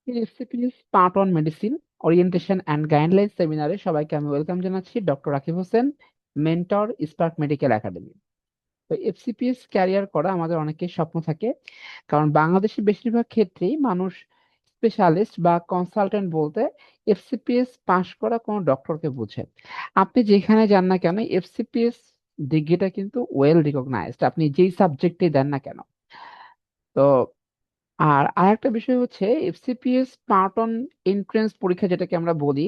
FCPS part on medicine orientation and guideline সেমিনারে সবাইকে আমি ওয়েলকাম জানাচ্ছি। Doctor Rakib Hossain, mentor, spark medical academy. তো এফসিপিএস ক্যারিয়ার করা আমাদের অনেকের স্বপ্ন থাকে, কারণ বাংলাদেশের বেশিরভাগ ক্ষেত্রেই মানুষ স্পেশালিস্ট বা কনসালটেন্ট বলতে এফসিপিএস পাশ করা কোনো ডক্টরকে বোঝে। আপনি যেখানে যান না কেন, এফসিপিএস ডিগ্রিটা কিন্তু ওয়েল রিকগনাইজড, আপনি যেই সাবজেক্টে দেন না কেন। তো আর আরেকটা বিষয় হচ্ছে এফসিপিএস পার্ট অন এন্ট্রান্স পরীক্ষা যেটাকে আমরা বলি,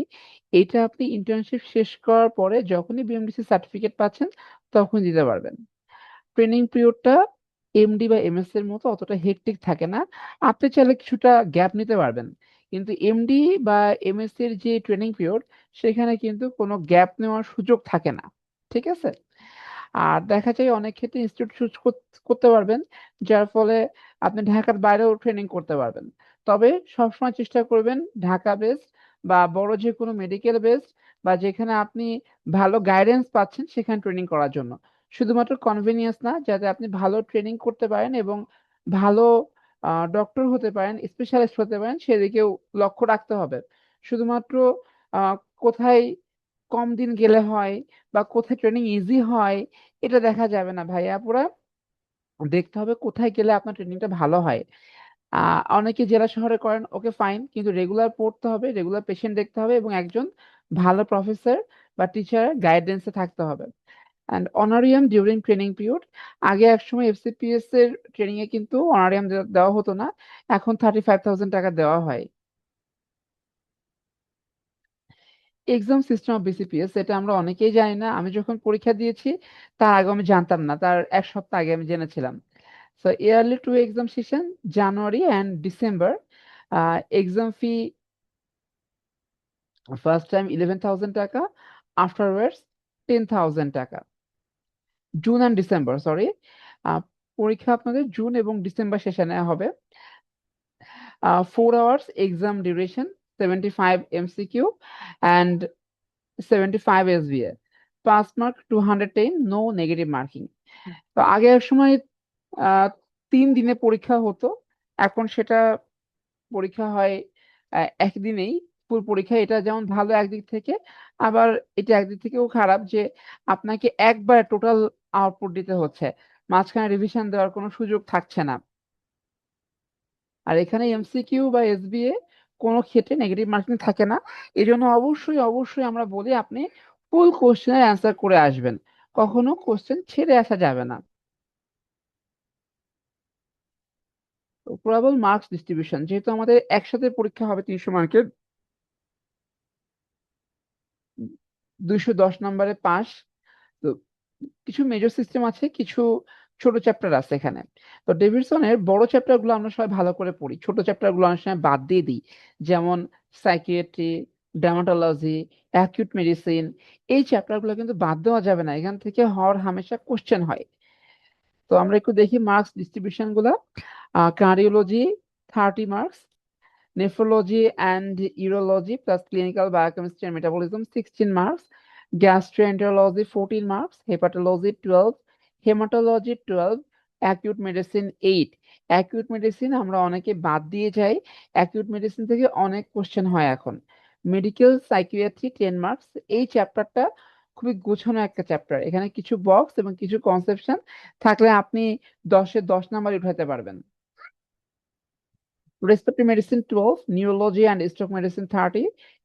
এটা আপনি ইন্টার্নশিপ শেষ করার পরে যখনই বিএমডিসি সার্টিফিকেট পাচ্ছেন তখন দিতে পারবেন। ট্রেনিং পিরিয়ডটা এমডি বা এমএস এর মতো অতটা হেক্টিক থাকে না। আপনি চাইলে কিছুটা গ্যাপ নিতে পারবেন, কিন্তু এমডি বা এমএস এর যে ট্রেনিং পিরিয়ড, সেখানে কিন্তু কোনো গ্যাপ নেওয়ার সুযোগ থাকে না। ঠিক আছে। আর দেখা যায় অনেক ক্ষেত্রে ইনস্টিটিউট চুজ করতে পারবেন, যার ফলে আপনি ঢাকার বাইরেও ট্রেনিং করতে পারবেন। তবে সবসময় চেষ্টা করবেন ঢাকা বেসড বা বড় যে কোনো মেডিকেল বেসড বা যেখানে আপনি ভালো গাইডেন্স পাচ্ছেন সেখানে ট্রেনিং করার জন্য। শুধুমাত্র কনভেনিয়েন্স না, যাতে আপনি ভালো ট্রেনিং করতে পারেন এবং ভালো ডক্টর হতে পারেন, স্পেশালিস্ট হতে পারেন, সেদিকেও লক্ষ্য রাখতে হবে। শুধুমাত্র আহ, কোথায় কম দিন গেলে হয় বা কোথায় ট্রেনিং ইজি হয় এটা দেখা যাবে না ভাইয়া, পুরা দেখতে হবে কোথায় গেলে আপনার ট্রেনিংটা ভালো হয়। অনেকে জেলা শহরে করেন, ওকে ফাইন, কিন্তু রেগুলার পড়তে হবে, রেগুলার পেশেন্ট দেখতে হবে এবং একজন ভালো প্রফেসর বা টিচারের গাইডেন্সে থাকতে হবে। And honorarium during training period, আগে একসময় এফসিপিএস এর ট্রেনিং এ কিন্তু অনারিয়াম দেওয়া হতো না, এখন 35,000 টাকা দেওয়া হয়। এক্সাম সিস্টেম অফ বিসিপিএস এটা আমরা অনেকেই জানি না। আমি যখন পরীক্ষা দিয়েছি তার আগে আমি জানতাম না, তার এক সপ্তাহ আগে আমি জেনেছিলাম। So yearly two exam session, January and December. Exam fee first time 11,000 টাকা, আফটারওয়ার্ডস 10,000 টাকা। জুন অ্যান্ড ডিসেম্বর, সরি, পরীক্ষা আপনাদের জুন এবং ডিসেম্বর সেশনে হবে। 4 hours exam duration, 75 MCQ and 75 SBA, pass mark 210, no negative marking. তো আগে এক সময় 3 দিনে পরীক্ষা হতো, এখন সেটা পরীক্ষা হয় একদিনেই, ফুল পরীক্ষা। এটা যেমন ভালো একদিক থেকে, আবার এটা একদিক থেকেও খারাপ যে আপনাকে একবার টোটাল আউটপুট দিতে হচ্ছে, মাঝখানে রিভিশন দেওয়ার কোনো সুযোগ থাকছে না। আর এখানে এমসিকিউ বা এসবিএ কোনো ক্ষেত্রে নেগেটিভ মার্কিং থাকে না। এই জন্য অবশ্যই অবশ্যই আমরা বলি আপনি ফুল কোশ্চেনের অ্যান্সার করে আসবেন, কখনো কোশ্চেন ছেড়ে আসা যাবে না। প্রবাবল মার্কস ডিস্ট্রিবিউশন, যেহেতু আমাদের একসাথে পরীক্ষা হবে 300 মার্কের, 210 নম্বরে পাস। তো কিছু মেজর সিস্টেম আছে, কিছু ছোট চ্যাপ্টার আছে এখানে। তো ডেভিডসনের বড় চ্যাপ্টার গুলো আমরা সবাই ভালো করে পড়ি, ছোট চ্যাপ্টার গুলো অনেক সময় বাদ দিয়ে দিই। যেমন সাইকিয়াট্রি, ডার্মাটোলজি, অ্যাকিউট মেডিসিন, এই চ্যাপ্টার গুলো কিন্তু বাদ দেওয়া যাবে না, এখান থেকে হর হামেশা কোশ্চেন হয়। তো আমরা একটু দেখি মার্কস ডিস্ট্রিবিউশন গুলা। Cardiology 30 marks, nephrology and urology plus clinical biochemistry and metabolism 16 marks, gastroenterology 14 marks, hepatology 12, hematology 12, acute medicine 8। acute medicine আমরা অনেকে বাদ দিয়ে যাই, acute medicine থেকে অনেক কোশ্চেন হয় এখন। মেডিকেল সাইকিয়াট্রি 10 মার্কস, এই চ্যাপ্টারটা খুবই গোছানো একটা চ্যাপ্টার, এখানে কিছু বক্স এবং কিছু কনসেপশন থাকলে আপনি 10-এ 10 নাম্বার উঠাতে পারবেন। Respiratory medicine 12, neurology and stroke medicine 30,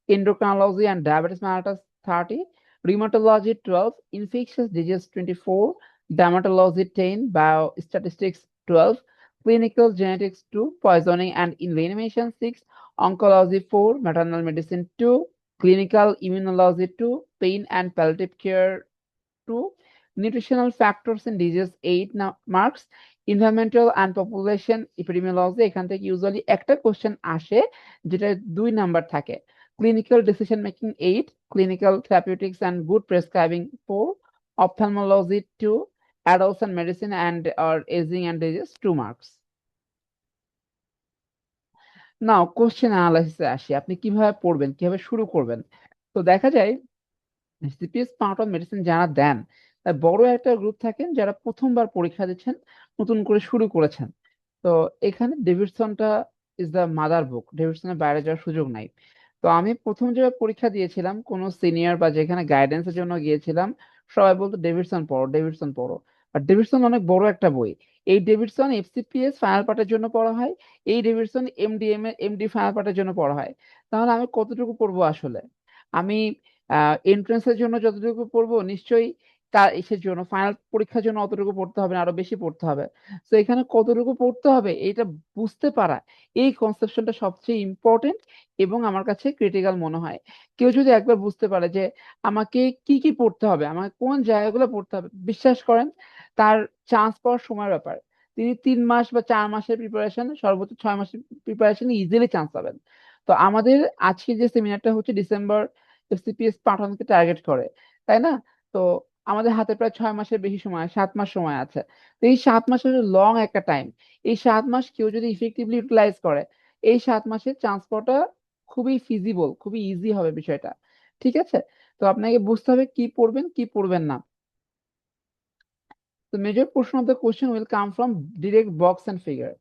endocrinology and diabetes mellitus 30, rheumatology 12, infectious disease 24, dermatology 10, biostatistics 12, clinical genetics 2, poisoning and envenomation 6, oncology 4, maternal medicine 2, clinical immunology 2, pain and palliative care 2, nutritional factors in disease 8 marks, environmental and population epidemiology, এখান থেকে usually একটা question আসে যেটা 2 number থাকে। clinical decision making 8, clinical therapeutics and good prescribing 4, ophthalmology 2, adults and medicine and or aging and disease 2 marks। Now question অ্যানালাইসিসে আসি, আপনি কিভাবে পড়বেন, কিভাবে শুরু করবেন। তো দেখা যায় সিপিএস পার্ট অফ মেডিসিন যারা দেন, তার বড় একটা গ্রুপ থাকেন যারা প্রথমবার পরীক্ষা দিচ্ছেন, নতুন করে শুরু করেছেন। তো এখানে ডেভিডসনটা ইজ দ্য মাদার বুক, ডেভিডসনের বাইরে যাওয়ার সুযোগ নাই। তো আমি প্রথম যে পরীক্ষা দিয়েছিলাম কোনো সিনিয়র বা যেখানে গাইডেন্সের জন্য গিয়েছিলাম, সবাই বলতো ডেভিডসন পড়ো, ডেভিডসন পড়ো। আর ডেভিডসন অনেক বড় একটা বই। এই ডেভিডসন এফসিপিএস ফাইনাল পার্টের জন্য পড়া হয়, এই ডেভিডসন এমডি ফাইনাল পার্টের জন্য পড়া হয়। তাহলে আমি কতটুকু পড়বো আসলে? আমি এন্ট্রান্সের জন্য যতটুকু পড়বো নিশ্চয়ই ইসের জন্য ফাইনাল পরীক্ষার জন্য অতটুকু পড়তে হবে না, আরো বেশি পড়তে হবে। তো এখানে কতটুকু পড়তে হবে এটা বুঝতে পারা, এই কনসেপশনটা সবচেয়ে ইম্পর্টেন্ট এবং আমার কাছে ক্রিটিক্যাল মনে হয়। কেউ যদি একবার বুঝতে পারে যে আমাকে কি কি পড়তে হবে, আমাকে কোন জায়গাগুলো পড়তে হবে, বিশ্বাস করেন তার চান্স পাওয়ার সময়ের ব্যাপার। তিনি 3 মাস বা 4 মাসের প্রিপারেশন, সর্বোচ্চ 6 মাসের প্রিপারেশন ইজিলি চান্স পাবেন। তো আমাদের আজকে যে সেমিনারটা হচ্ছে ডিসেম্বর এফসিপিএস পাঠানোকে টার্গেট করে, তাই না? তো আমাদের হাতে প্রায় 6 মাসের বেশি সময়, 7 মাস সময় আছে। তো এই 7 মাসের লং একটা টাইম। এই 7 মাস কেউ যদি ইফেক্টিভলি ইউটিলাইজ করে, এই 7 মাসের চান্স পাওয়াটা খুবই ফিজিবল, খুবই ইজি হবে বিষয়টা। ঠিক আছে? তো আপনাকে বুঝতে হবে কি পড়বেন কি পড়বেন না। তো major portion of the question will come from direct box and figure.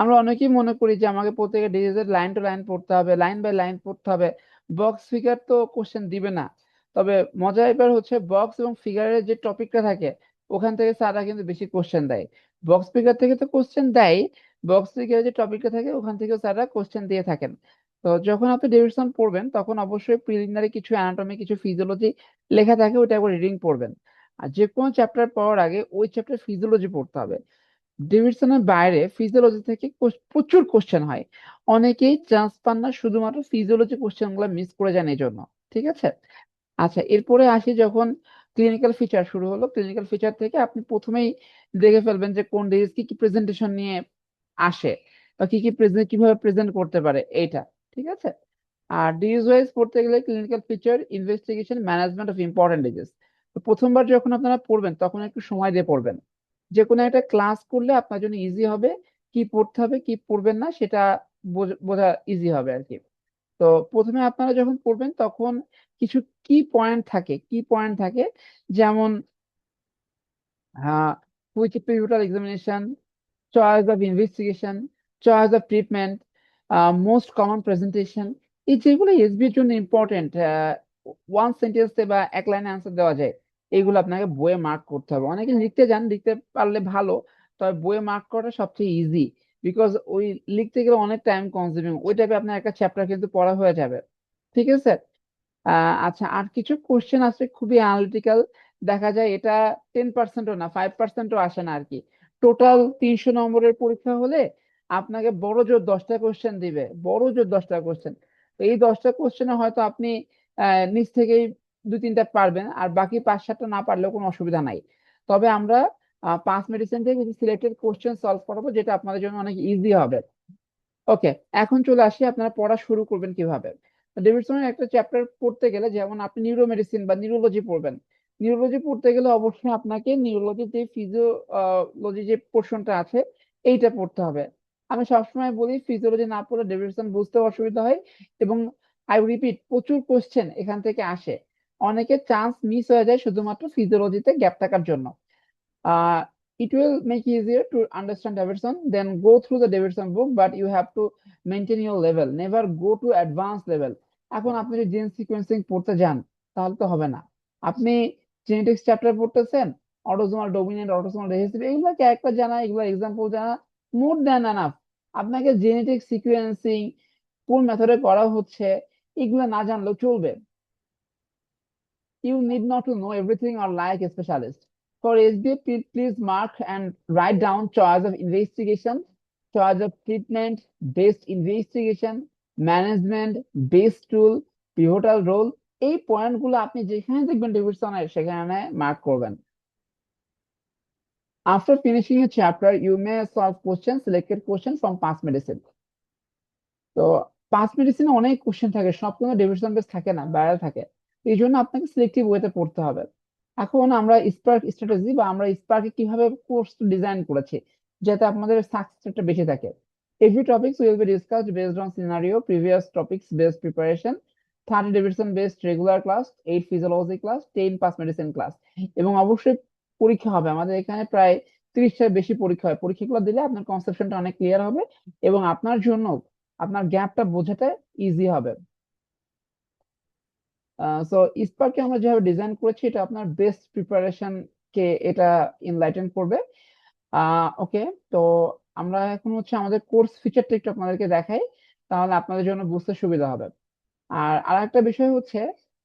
আমরা অনেকেই মনে করি যে আমাকে প্রত্যেকে ডিজিটের লাইন টু লাইন পড়তে হবে, লাইন বাই লাইন পড়তে হবে, বক্স ফিগার তো কোশ্চেন দিবে না। তবে মজা এবার হচ্ছে বক্স এবং ফিগারের যে টপিকটা থাকে ওখান থেকে স্যাররা কিন্তু বেশি কোশ্চেন দেয়। বক্স ফিগার থেকে তো কোশ্চেন দেয়, বক্স ফিগারের যে টপিকটা থাকে ওখান থেকেও স্যাররা কোশ্চেন দিয়ে থাকেন। তো যখন আপনি ডেভিডসন পড়বেন তখন অবশ্যই প্রিলিমিনারি কিছু অ্যানাটমি, কিছু ফিজিওলজি লেখা থাকে, ওটা একবার রিডিং পড়বেন। আর যে কোনো চ্যাপ্টার পড়ার আগে ওই চ্যাপ্টার ফিজিওলজি পড়তে হবে। ডেভিডসনের বাইরে ফিজিওলজি থেকে প্রচুর কোশ্চেন হয়, অনেকেই চান্স পান না শুধুমাত্র ফিজিওলজি কোশ্চেন গুলো মিস করে যান এই জন্য। ঠিক আছে? আচ্ছা, এরপরে আসি যখন ক্লিনিক্যাল ফিচার শুরু হলো, ক্লিনিক্যাল ফিচার থেকে আপনি প্রথমেই দেখে ফেলবেন যে কোন ডিজিজ কি কি প্রেজেন্টেশন নিয়ে আসে বা কি কি কিভাবে প্রেজেন্ট করতে পারে এইটা। ঠিক আছে? আর ডিজিজ ওয়াইজ পড়তে গেলে clinical feature, investigation, management of important disease. তো প্রথমবার যখন আপনারা পড়বেন তখন একটু সময় দিয়ে পড়বেন। যে কোনো একটা ক্লাস করলে আপনার জন্য ইজি হবে, কি পড়তে হবে কি পড়বেন না সেটা বোঝা ইজি হবে আর কি। তো প্রথমে আপনারা যখন পড়বেন তখন কিছু কি পয়েন্ট থাকে, যেমন quick pivotal examination, choice of investigation, choice of treatment, most common presentation. এই যেগুলো এসবি এর জন্য ইম্পর্টেন্ট, ওয়ান সেন্টেন্সে বা এক লাইনে আনসার দেওয়া যায়, এগুলো আপনাকে বইয়ে মার্ক করতে হবে। অনেকে লিখতে যান, লিখতে পারলে ভালো, তবে বইয়ে মার্ক করাটা সবচেয়ে ইজি। বিকজ ওই লিখতে গেলে অনেক টাইম কনজিউমিং, ওই টাইপে আপনার একটা চ্যাপ্টার কিন্তু পড়া হয়ে যাবে। ঠিক আছে? আচ্ছা, আর কিছু কোশ্চেন আছে খুবই অ্যানালিটিক্যাল, দেখা যায় এটা 10%ও না, 5%ও আসে না আর কি। টোটাল 300 নম্বরের পরীক্ষা হলে আপনাকে বড় জোর 10টা কোশ্চেন দিবে, বড় জোর 10টা কোশ্চেন। তো এই 10টা কোশ্চেনে হয়তো আপনি নিজ থেকেই 2-3টা পারবেন, আর বাকি 5-7টা না পারলেও কোনো অসুবিধা নাই। তবে আমরা পাঁচ মেডিসিন থেকে কিছু সিলেক্টেড কোশ্চেন সলভ করাবো, যেটা আপনাদের জন্য অনেক ইজি হবে। ওকে, এখন চলে আসি আপনারা পড়া শুরু করবেন কিভাবে। ডেভিডসনের একটা চ্যাপ্টার পড়তে গেলে, যেমন আপনি নিউরো মেডিসিন বা নিউরোলজি পড়বেন, নিউরোলজি পড়তে গেলে অবশ্যই আপনাকে নিউরোলজির যে ফিজিওলজি যে পোর্শনটা আছে এইটা পড়তে হবে। আমি সবসময় বলি ফিজিওলজি না পড়লে ডেভিডসন বুঝতে অসুবিধা হয়, এবং আই রিপিট প্রচুর কোশ্চেন এখান থেকে আসে। অনেকে চান্স মিস হয়ে যায় শুধুমাত্র ফিজিওলজিতে গ্যাপ থাকার জন্য। uh, it will make easier to understand Davidson. Then go through the Davidson book, but you have to maintain your level. Never go to advanced level. এখন আপনি যদি জিন সিকোয়েন্সিং পড়তে যান তাহলে তো হবে না। আপনি জেনেটিক্স চ্যাপ্টার পড়তেছেন, অটোসোমাল ডমিনেন্ট, অটোসোমাল রিসেসিভ, এগুলো ক্যারেক্টার জানা, এগুলো এক্সাম্পল জানা মোর দ্যান এনাফ। আপনাকে জেনেটিক সিকোয়েন্সিং কোন মেথডে করা হচ্ছে এগুলো না জানলেও চলবে। You need not to know everything or like a specialist. For SBA, please mark and write down choice of investigation, choice of treatment, based investigation, management, based tool, pivotal role. এই পয়েন্টগুলো আপনি যেখানে দেখবেন ডেভিডসনের সেখানে মার্ক করবেন। After finishing a chapter, you may solve questions, selected question from past medicine. তো পাঁচ মেডিসিনে অনেক কোশ্চেন থাকে, সব কিন্তু ডেভিডসন বেস থাকে না, বাইরে থাকে। এই জন্য আপনাকে সিলেক্টিভ ওয়েতে পড়তে হবে। এখন আমরা স্পার্ক স্ট্র্যাটেজি বা আমরা স্পার্কে কিভাবে কোর্স ডিজাইন করেছি যাতে আপনাদের সাকসেসটা বেশি থাকে। Every topics will be discussed based on scenario, previous topics based preparation, 30 Davidson based regular class, 8 physiology class, 10 pass medicine class. এবং অবশ্যই পরীক্ষা হবে, আমাদের এখানে প্রায় 30টার বেশি পরীক্ষা হয়। পরীক্ষাগুলো দিলে আপনার কনসেপশনটা অনেক ক্লিয়ার হবে এবং আপনার জন্য আপনার গ্যাপটা বোঝাতে ইজি হবে। সো স্পার্কে আমরা যেভাবে ডিজাইন করেছি এটা আপনার বেস্ট প্রিপারেশন কে এটা ইনলাইটেন করবে। ওকে, তো আমরা এখন হচ্ছে আমাদের কোর্স ফিচারটা একটু আপনাদেরকে দেখাই, তাহলে আপনাদের জন্য বুঝতে সুবিধা হবে। আর আরেকটা বিষয় হচ্ছে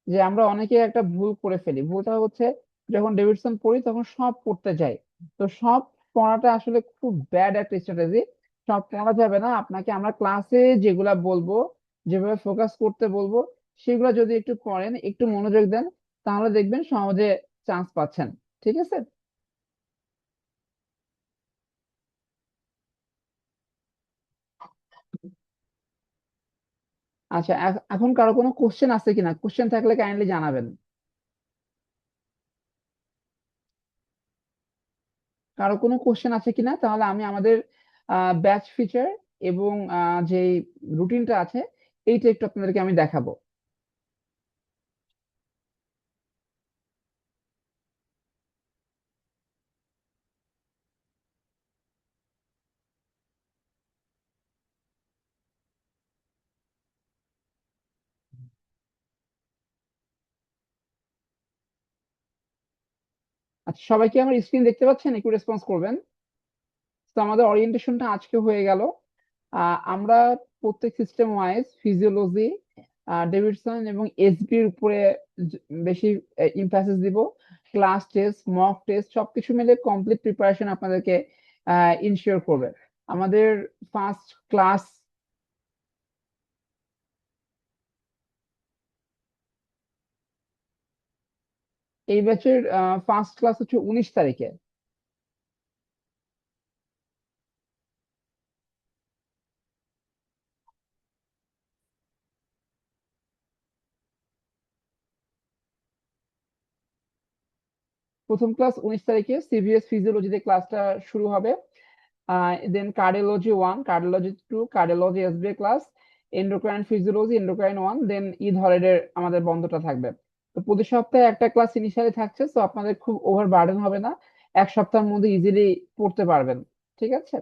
যে আমরা অনেকে একটা ভুল করে ফেলি, ভুলটা হচ্ছে যখন ডেভিডসন পড়ি তখন সব পড়তে যাই। তো সব পড়াটা আসলে খুব ব্যাড একটা স্ট্র্যাটেজি। সব পড়া যাবে না, আপনাকে আমরা ক্লাসে যেগুলা বলবো, যেভাবে ফোকাস করতে বলবো, সেগুলো যদি একটু পড়েন, একটু মনোযোগ দেন, তাহলে দেখবেন সহজে চান্স পাচ্ছেন। ঠিক আছে? আচ্ছা, এখন কারো কোনো কোশ্চেন আছে কিনা? কোশ্চেন থাকলে কাইন্ডলি জানাবেন। কারো কোনো কোশ্চেন আছে কিনা, তাহলে আমি আমাদের ব্যাচ ফিচার এবং যে রুটিনটা আছে এইটা একটু আপনাদেরকে আমি দেখাবো। আচ্ছা, সবাই কি আমার স্ক্রিন দেখতে পাচ্ছেন? একটু রেসপন্স করবেন। তো আমাদের ওরিয়েন্টেশনটা আজকে হয়ে গেল। আমরা প্রত্যেক সিস্টেম ওয়াইজ ফিজিওলজি, ডেভিডসন এবং এসবির উপরে বেশি ইমফাসিস দিব। ক্লাস টেস্ট, মক টেস্ট সবকিছু মিলে কমপ্লিট প্রিপারেশন আপনাদেরকে ইনশিওর করবে। আমাদের ফার্স্ট ক্লাস, এই ব্যাচের ফার্স্ট ক্লাস হচ্ছে 19 তারিখে। প্রথম ক্লাস 19 তারিখে সিভিএস ফিজিওলজিতে ক্লাসটা শুরু হবে। Then cardiology 1, cardiology 2, cardiology SBA class, endocrine physiology, endocrine 1, then Eid holiday আমাদের বন্ধটা থাকবে। তো প্রতি সপ্তাহে একটা ক্লাস ইনিশিয়ালি থাকছে, তো আপনাদের খুব ওভার বার্ডেন হবে না, এক সপ্তাহের মধ্যে ইজিলি পড়তে পারবেন। ঠিক আছে?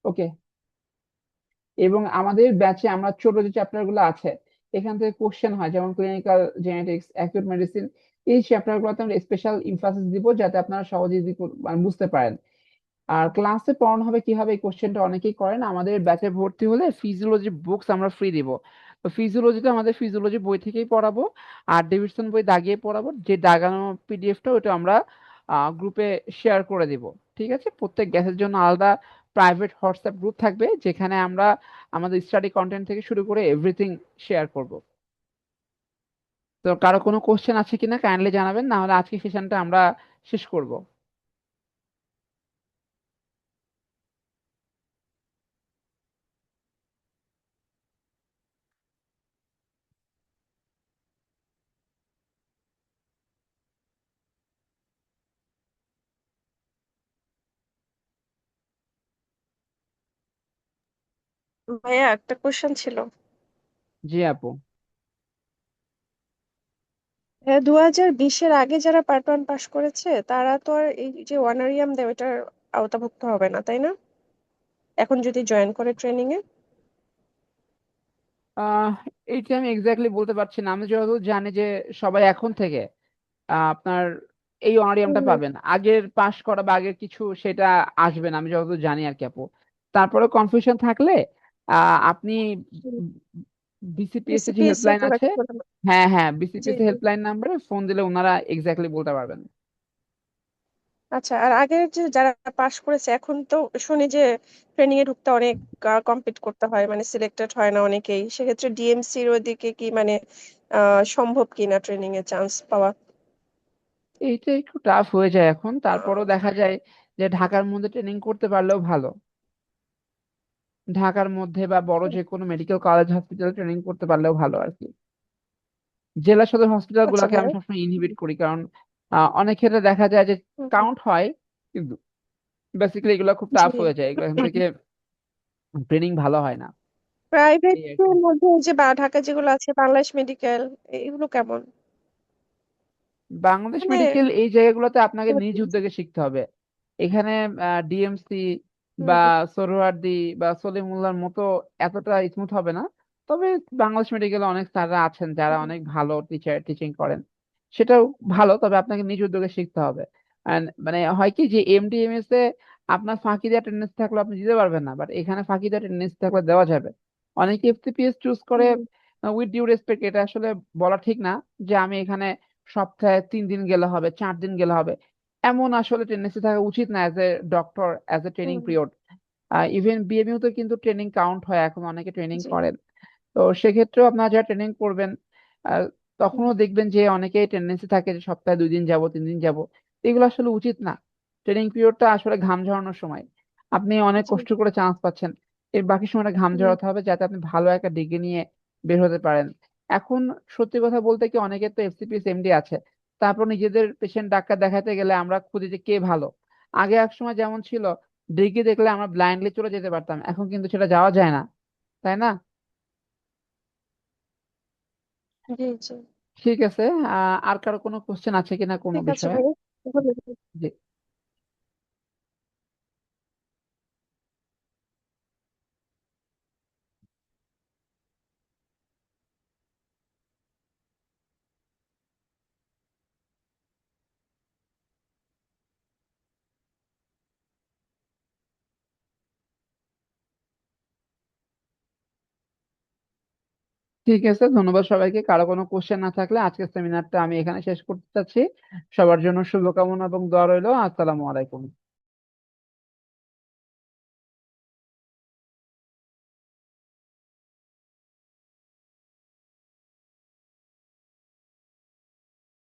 ওকে। এবং আমাদের ব্যাচে আমরা ছোট যে চ্যাপ্টার গুলো আছে এখান থেকে কোশ্চেন হয়, যেমন ক্লিনিক্যাল জেনেটিক্স, অ্যাকিউট মেডিসিন, এই চ্যাপ্টার গুলোতে আমরা স্পেশাল ইমফাসিস দিব যাতে আপনারা সহজে মানে বুঝতে পারেন। আর ক্লাসে পড়ানো হবে কিভাবে, এই কোশ্চেনটা অনেকেই করেন। আমাদের ব্যাচে ভর্তি হলে ফিজিওলজি বুকস আমরা ফ্রি দিব। তো ফিজিওলজিতে আমাদের ফিজিওলজি বই থেকেই পড়াবো, আর ডেভিডসন বই দাগিয়ে পড়াবো। যে দাগানো পিডিএফটা ওটা আমরা গ্রুপে শেয়ার করে দিব। ঠিক আছে? প্রত্যেক গ্যাসের জন্য আলাদা প্রাইভেট হোয়াটসঅ্যাপ গ্রুপ থাকবে, যেখানে আমরা আমাদের স্টাডি কন্টেন্ট থেকে শুরু করে এভরিথিং শেয়ার করব। তো কারো কোনো কোশ্চেন আছে কিনা কাইন্ডলি জানাবেন, না হলে আজকে সেশনটা আমরা শেষ করব। ভাইয়া একটা কোশ্চেন ছিল। জি আপু। 2020-এর আগে যারা পার্ট ওয়ান পাশ করেছে তারা তো আর এই যে অনারিয়াম দেয় ওটার আওতাভুক্ত হবে না, তাই না? এখন যদি জয়েন করে ট্রেনিং এ। আহ এইটা আমি এক্স্যাক্টলি বলতে পারছি না। আমি যতদূর জানি যে সবাই এখন থেকে আপনার এই অনারিয়ামটা হুম, পাবেন, আগের পাস করা বা আগের কিছু সেটা আসবে না, আমি যতদূর জানি আর কি আপু। তারপরে কনফিউশন থাকলে আপনি বিসিপিএস এর যে বিসিপিএস এ হেল্পলাইন আছে, যোগাযোগ করতে হবে। হ্যাঁ হ্যাঁ, জি বিসিপিএস জি। হেল্পলাইন নাম্বারে ফোন দিলে ওনারা এক্স্যাক্টলি বলতে পারবেন। আচ্ছা, আর আগের যে যারা পাশ করেছে এখন তো শুনি যে ট্রেনিং এ ঢুকতে অনেক কম্পিট করতে হয়, মানে সিলেক্টেড হয় না অনেকেই, সেক্ষেত্রে ডিএমসির ওদিকে কি মানে সম্ভব কিনা ট্রেনিং এ চান্স পাওয়া? এইটা একটু টাফ হয়ে যায় এখন, তারপরও দেখা যায় যে ঢাকার মধ্যে ট্রেনিং করতে পারলেও ভালো। ঢাকার মধ্যে বা বড় যে কোনো মেডিকেল কলেজ হসপিটাল ট্রেনিং করতে পারলেও ভালো আর কি। জেলা সদর হসপিটাল আচ্ছা গুলাকে আমি ভাইয়া। সবসময় ইনহিবিট করি, কারণ অনেক ক্ষেত্রে দেখা যায় যে হুম, হুম। কাউন্ট হয়, কিন্তু বেসিক্যালি এগুলো খুব জি। টাফ হয়ে যায়, এগুলো এখান থেকে ট্রেনিং ভালো হয় না। এই আর কি। প্রাইভেটের মধ্যে এই যে ঢাকা যেগুলো আছে বাংলাদেশ মেডিকেল, এগুলো কেমন? বাংলাদেশ মানে মেডিকেল এই জায়গাগুলোতে আপনাকে নিজ উদ্যোগে শিখতে হবে। এখানে ডিএমসি হুম বা হুম সোহরাওয়ার্দী বা সলিমুল্লাহর মতো এতটা স্মুথ হবে না। তবে বাংলাদেশ মেডিকেলে অনেক স্যাররা আছেন যারা হুম অনেক ভালো টিচিং করেন, সেটাও ভালো। তবে আপনাকে নিজ উদ্যোগে শিখতে হবে। And মানে হয় কি যে এমডিএমএস এ আপনার ফাঁকি দেওয়ার টেন্ডেন্সি থাকলে আপনি দিতে পারবেন না, বাট এখানে ফাঁকি দেওয়ার টেন্ডেন্সি থাকলে দেওয়া যাবে। অনেকে এফসিপিএস চুজ করে হুম উইথ ডিউ রেসপেক্ট, এটা আসলে বলা ঠিক না যে আমি এখানে সপ্তাহে 3 দিন গেলে হবে, 4 দিন গেলে হবে, এমন আসলে টেন্ডেন্সি থাকা উচিত না as a doctor, as a training hmm, period. Even BMU তে কিন্তু ট্রেনিং কাউন্ট হয়, এখন অনেকে ট্রেনিং জি করেন। তো সেক্ষেত্রেও আপনারা যারা ট্রেনিং করবেন, আহ, হুম, তখনও দেখবেন যে অনেকেই টেন্ডেন্সি থাকে যে সপ্তাহে 2 দিন যাব, 3 দিন যাব। এগুলো আসলে উচিত না। ট্রেনিং পিরিয়ডটা আসলে ঘাম ঝরানোর সময়, আপনি অনেক জি কষ্ট করে চান্স পাচ্ছেন, এর বাকি সময়টা ঘাম হুম, ঝরাতে হবে যাতে আপনি ভালো একটা ডিগ্রি নিয়ে বের হতে পারেন। এখন সত্যি কথা বলতে কি, অনেকের তো এফসিপিএস এমডি আছে, তারপর নিজেদের পেশেন্ট ডাক্তার দেখাতে গেলে আমরা খুঁজি যে কে ভালো। আগে এক সময় যেমন ছিল, ডিগ্রি দেখলে আমরা ব্লাইন্ডলি চলে যেতে পারতাম, এখন কিন্তু সেটা যাওয়া যায় না, তাই না? জি জি। ঠিক আছে। আর কারো কোনো কোশ্চেন আছে কিনা কোনো ঠিক আছে বিষয়ে? ভাই, ধন্যবাদ। জি, ঠিক আছে, ধন্যবাদ সবাইকে। কারো কোনো কোশ্চেন না থাকলে আজকের সেমিনারটা আমি এখানে শেষ করতে চাচ্ছি। সবার জন্য শুভকামনা এবং দোয়া রইলো। আসসালামু আলাইকুম।